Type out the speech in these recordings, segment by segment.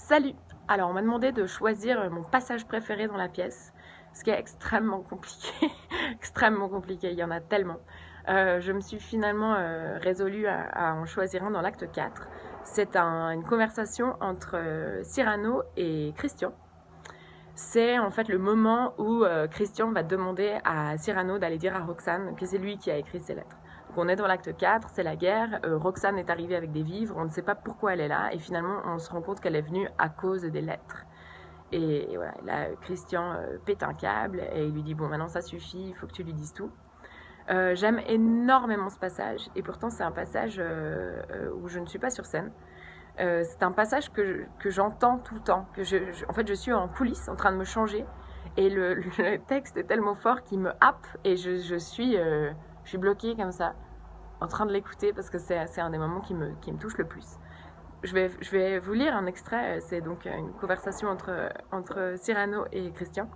Salut! Alors, on m'a demandé de choisir mon passage préféré dans la pièce, ce qui est extrêmement compliqué. Extrêmement compliqué, il y en a tellement. Je me suis finalement résolue à en choisir un dans l'acte 4. C'est une conversation entre Cyrano et Christian. C'est en fait le moment où Christian va demander à Cyrano d'aller dire à Roxane que c'est lui qui a écrit ces lettres. Donc on est dans l'acte 4, c'est la guerre, Roxane est arrivée avec des vivres, on ne sait pas pourquoi elle est là, et finalement on se rend compte qu'elle est venue à cause des lettres. Et voilà, là Christian pète un câble et il lui dit bon maintenant ça suffit, il faut que tu lui dises tout. J'aime énormément ce passage, et pourtant c'est un passage où je ne suis pas sur scène. C'est un passage que j'entends tout le temps. En fait, je suis en coulisses en train de me changer. Et le texte est tellement fort qu'il me happe. Et je suis bloquée comme ça, en train de l'écouter, parce que c'est un des moments qui me touche le plus. Je vais vous lire un extrait. C'est donc une conversation entre Cyrano et Christian.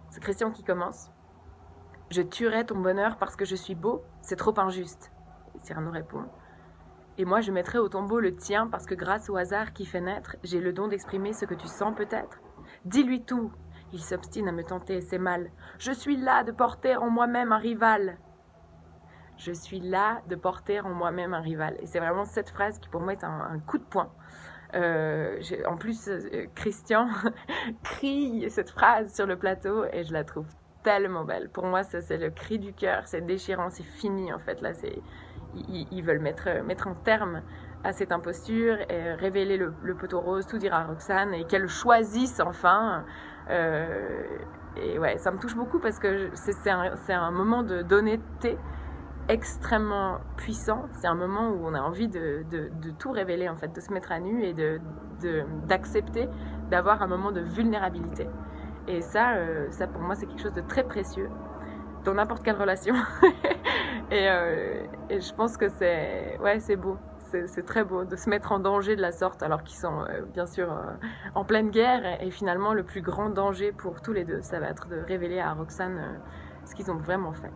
C'est Christian qui commence. « Je tuerai ton bonheur parce que je suis beau, c'est trop injuste. » Cyrano répond. Et moi, je mettrai au tombeau le tien parce que grâce au hasard qui fait naître, j'ai le don d'exprimer ce que tu sens peut-être. Dis-lui tout. Il s'obstine à me tenter, c'est mal. Je suis là de porter en moi-même un rival. Je suis là de porter en moi-même un rival. Et c'est vraiment cette phrase qui pour moi est un coup de poing. En plus, Christian crie cette phrase sur le plateau et je la trouve tellement belle. Pour moi, ça c'est le cri du cœur, c'est déchirant, c'est fini en fait. Là, ils veulent mettre un terme à cette imposture et révéler le poteau rose, tout dire à Roxane et qu'elle choisisse enfin. Et ouais, ça me touche beaucoup parce que c'est un moment d'honnêteté extrêmement puissant. C'est un moment où on a envie de tout révéler en fait, de se mettre à nu et d'accepter d'avoir un moment de vulnérabilité. Et ça pour moi c'est quelque chose de très précieux dans n'importe quelle relation. et je pense que c'est beau. C'est très beau de se mettre en danger de la sorte alors qu'ils sont bien sûr en pleine guerre. Et finalement le plus grand danger pour tous les deux, ça va être de révéler à Roxane ce qu'ils ont vraiment fait.